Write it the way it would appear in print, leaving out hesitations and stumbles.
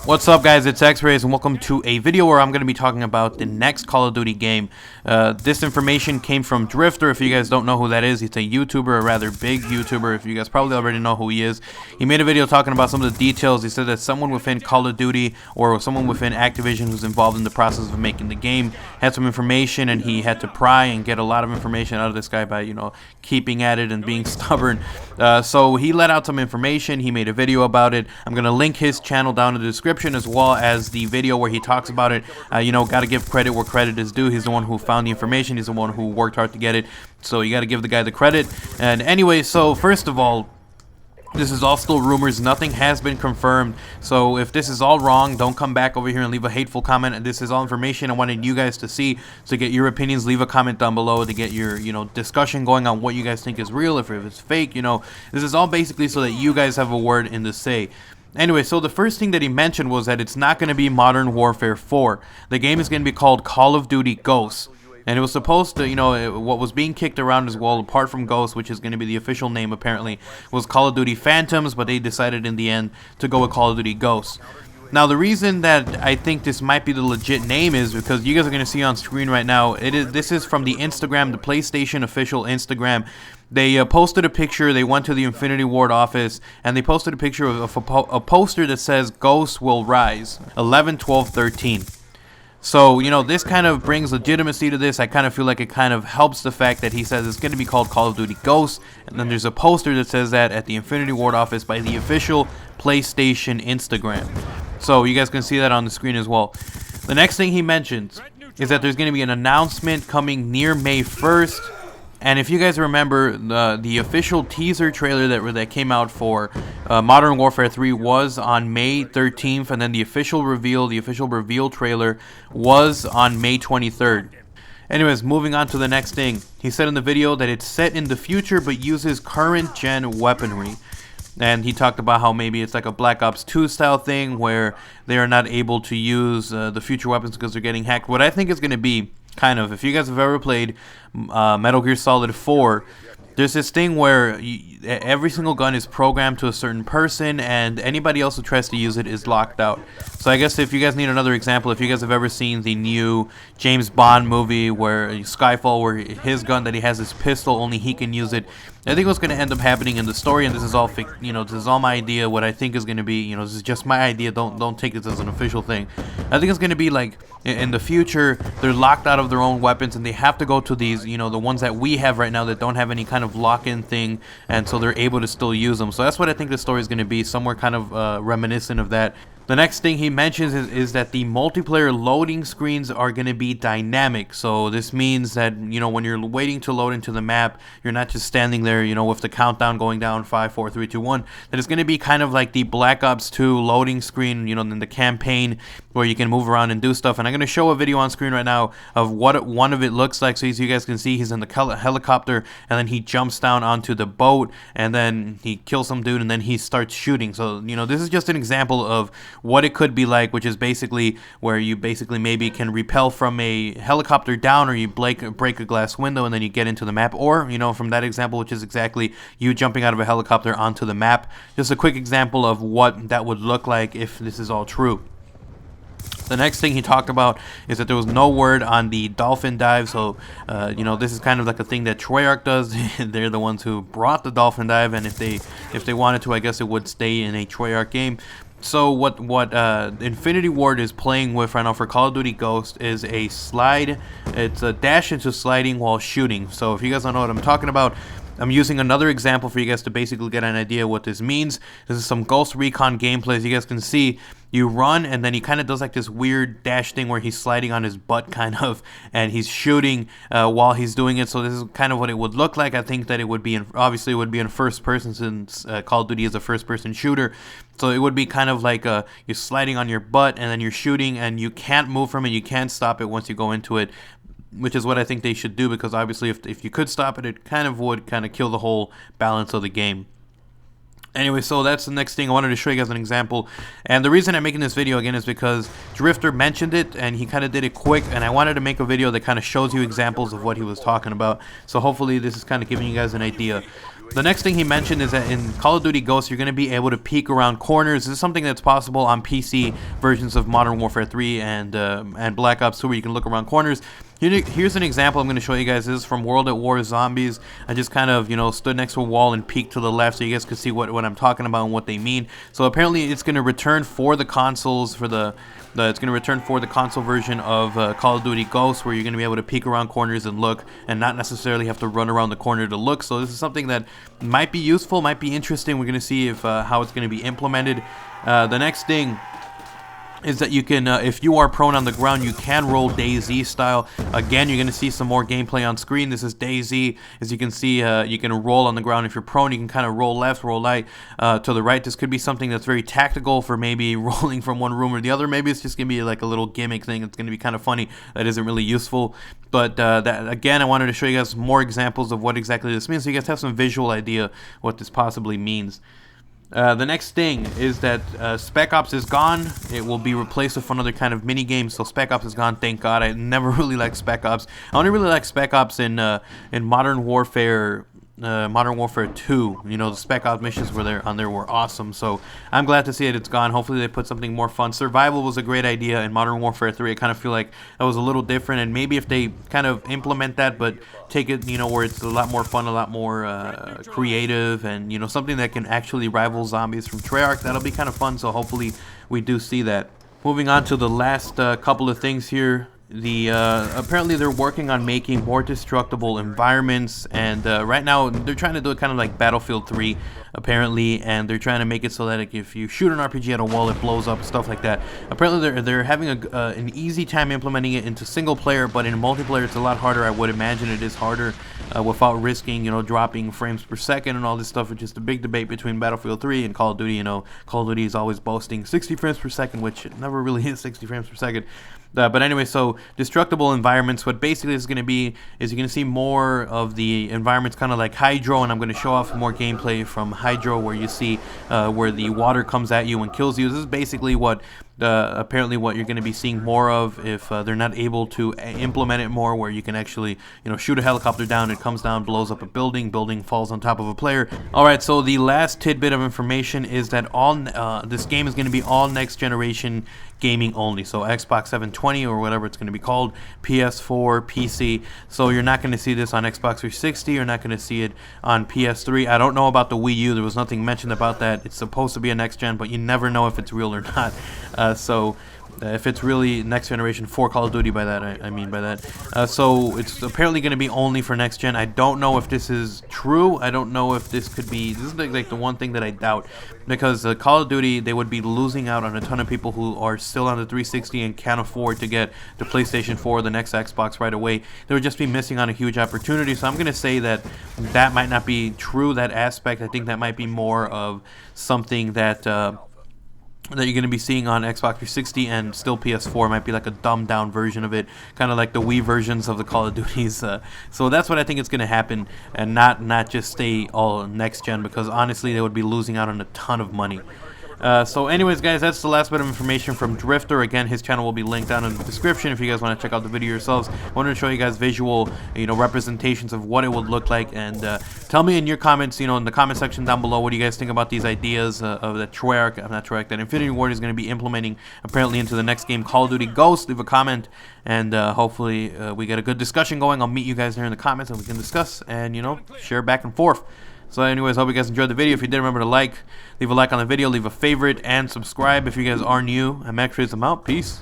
What's up, guys? It's X-Rays and welcome to a video where I'm going to be talking about the next Call of Duty game. This information came from Drifter. If you guys don't know who that is, he's a YouTuber, a rather big YouTuber. If you guys probably already know who he is. He made a video talking about some of the details. He said that someone within Call of Duty or someone within Activision who's involved in the process of making the game had some information, and he had to pry and get a lot of information out of this guy by, keeping at it and being stubborn. So he let out some information. He made a video about it. I'm going to link his channel down in the description, as well as the video where he talks about it. Got to give credit where credit is due. He's the one who found the information. He's the one who worked hard to get it. So you got to give the guy the credit. And anyway, so first of all, this is all still rumors. Nothing has been confirmed. So if this is all wrong, don't come back over here and leave a hateful comment. This is all information I wanted you guys to see. So get your opinions, leave a comment down below to get your, discussion going on what you guys think is real, if it's fake. This is all basically so that you guys have a word in the say. Anyway, so the first thing that he mentioned was that it's not going to be Modern Warfare 4. The game is going to be called Call of Duty Ghosts. And it was supposed to, what was being kicked around as well, apart from Ghosts, which is going to be the official name apparently, was Call of Duty Phantoms, but they decided in the end to go with Call of Duty Ghosts. Now, the reason that I think this might be the legit name is because you guys are going to see on screen right now, this is from the Instagram, the PlayStation official Instagram. They posted a picture. They went to the Infinity Ward office, and they posted a picture of a poster that says, "Ghosts will rise, 11/12/13." So, this kind of brings legitimacy to this. I kind of feel like it kind of helps the fact that he says it's going to be called Call of Duty Ghosts, and then there's a poster that says that at the Infinity Ward office by the official PlayStation Instagram. So, you guys can see that on the screen as well. The next thing he mentions is that there's going to be an announcement coming near May 1st. And if you guys remember, the official teaser trailer that came out for Modern Warfare 3 was on May 13th, and then the official reveal trailer was on May 23rd. Anyways, moving on to the next thing. He said in the video that it's set in the future but uses current gen weaponry. And he talked about how maybe it's like a Black Ops 2 style thing where they are not able to use the future weapons because they're getting hacked. What I think is going to be, if you guys have ever played Metal Gear Solid 4, there's this thing where every single gun is programmed to a certain person, and anybody else who tries to use it is locked out. So I guess if you guys need another example, if you guys have ever seen the new James Bond movie where Skyfall, where his gun that he has is pistol, only he can use it. I think what's going to end up happening in the story, and this is all fake, this is all my idea, what I think is going to be, this is just my idea, don't take this as an official thing. I think it's going to be like, in the future, they're locked out of their own weapons, and they have to go to these, the ones that we have right now that don't have any kind of lock-in thing, and so they're able to still use them. So that's what I think the story is going to be, somewhere kind of reminiscent of that. The next thing he mentions is that the multiplayer loading screens are going to be dynamic. So this means that, when you're waiting to load into the map, you're not just standing there, with the countdown going down 5, 4, 3, 2, 1. That it's going to be kind of like the Black Ops 2 loading screen, in the campaign where you can move around and do stuff. And I'm going to show a video on screen right now of what one of it looks like. So as you guys can see, he's in the helicopter, and then he jumps down onto the boat, and then he kills some dude, and then he starts shooting. So, this is just an example of what it could be like, which is basically where you maybe can repel from a helicopter down, or you break a glass window and then you get into the map, or from that example, which is exactly you jumping out of a helicopter onto the map. Just a quick example of what that would look like if this is all true. The next thing he talked about is that there was no word on the dolphin dive. So, this is kind of like a thing that Treyarch does. They're the ones who brought the dolphin dive, and if they wanted to, I guess it would stay in a Treyarch game. So what Infinity Ward is playing with right now for Call of Duty Ghost is a slide. It's a dash into sliding while shooting. So if you guys don't know what I'm talking about, I'm using another example for you guys to basically get an idea what this means. This is some Ghost Recon gameplay. As you guys can see, you run, and then he kind of does like this weird dash thing where he's sliding on his butt kind of, and he's shooting while he's doing it. So this is kind of what it would look like. I think that it would be obviously it would be in first person, since Call of Duty is a first person shooter. So it would be kind of like you're sliding on your butt, and then you're shooting, and you can't move from it, you can't stop it once you go into it, which is what I think they should do, because obviously if you could stop it, it kind of would kill the whole balance of the game. Anyway, so that's the next thing. I wanted to show you guys an example. And the reason I'm making this video again is because Drifter mentioned it, and he kind of did it quick, and I wanted to make a video that kind of shows you examples of what he was talking about. So hopefully this is kind of giving you guys an idea. The next thing he mentioned is that in Call of Duty Ghosts, you're going to be able to peek around corners. This is something that's possible on PC versions of Modern Warfare 3 and Black Ops 2, where you can look around corners. Here's an example I'm going to show you guys. This is from World at War Zombies. I just kind of, stood next to a wall and peeked to the left so you guys could see what I'm talking about and what they mean. So apparently it's going to return for the consoles, it's going to return for the console version of Call of Duty Ghosts, where you're going to be able to peek around corners and look, and not necessarily have to run around the corner to look. So this is something that might be useful, might be interesting. We're going to see if how it's going to be implemented. The next thing is that you can, if you are prone on the ground, you can roll DayZ style. Again, you're going to see some more gameplay on screen. This is DayZ. As you can see, you can roll on the ground. If you're prone, you can kind of roll left, roll right, to the right. This could be something that's very tactical for maybe rolling from one room or the other. Maybe it's just going to be like a little gimmick thing. It's going to be kind of funny. That isn't really useful. But that, again, I wanted to show you guys more examples of what exactly this means, so you guys have some visual idea what this possibly means. The next thing is that Spec Ops is gone. It will be replaced with another kind of mini game. So Spec Ops is gone. Thank God. I never really liked Spec Ops. I only really like Spec Ops in Modern Warfare 2. The Spec Ops missions were awesome. So I'm glad to see it. It's gone. Hopefully they put something more fun. Survival was a great idea in Modern Warfare 3. I kind of feel like that was a little different, and maybe if they kind of implement that, but take it, where it's a lot more fun, a lot more creative, and something that can actually rival zombies from Treyarch, that'll be kind of fun. So hopefully we do see that. Moving on to the last couple of things here. Apparently they're working on making more destructible environments, and right now they're trying to do it kind of like Battlefield 3 apparently, and they're trying to make it so that if you shoot an RPG at a wall, it blows up, stuff like that. Apparently they're having an easy time implementing it into single player, but in multiplayer it's a lot harder. I would imagine it is harder without risking dropping frames per second and all this stuff, which is the big debate between Battlefield 3 and Call of Duty. Call of Duty is always boasting 60 frames per second, which it never really is 60 frames per second. But anyway, so destructible environments, what basically is going to be is you're going to see more of the environments kind of like Hydro, and I'm going to show off more gameplay from Hydro where you see where the water comes at you and kills you. This is basically what apparently what you're going to be seeing more of if they're not able to implement it more, where you can actually shoot a helicopter down, it comes down, blows up a building falls on top of a player. Alright, so the last tidbit of information is that this game is going to be all next generation gaming only, so Xbox 720 or whatever it's going to be called, PS4, PC. So you're not going to see this on Xbox 360, you're not going to see it on PS3. I don't know about the Wii U, there was nothing mentioned about that. It's supposed to be a next gen, but you never know if it's real or not. If it's really next generation for Call of Duty, by that I mean by that. So it's apparently going to be only for next gen. I don't know if this is true. I don't know if this could be. This is like the one thing that I doubt, because Call of Duty, they would be losing out on a ton of people who are still on the 360 and can't afford to get the PlayStation 4, the next Xbox right away. They would just be missing on a huge opportunity. So I'm going to say that might not be true, that aspect. I think that might be more of something that you're going to be seeing on Xbox 360 and still PS4. Might be like a dumbed down version of it, kind of like the Wii versions of the Call of Duties. So that's what I think is going to happen, and not just stay all next gen, because honestly they would be losing out on a ton of money. So anyways, guys, that's the last bit of information from Drifter. Again, his channel will be linked down in the description if you guys want to check out the video yourselves. I wanted to show you guys visual, representations of what it would look like, and tell me in your comments, in the comment section down below, what do you guys think about these ideas of that that Infinity Ward is going to be implementing apparently into the next game, Call of Duty Ghosts. Leave a comment, and hopefully we get a good discussion going. I'll meet you guys there in the comments and we can discuss and share back and forth. So anyways, hope you guys enjoyed the video. If you did, remember to leave a like on the video, leave a favorite, and subscribe if you guys are new. I'm Max, I'm out. Peace.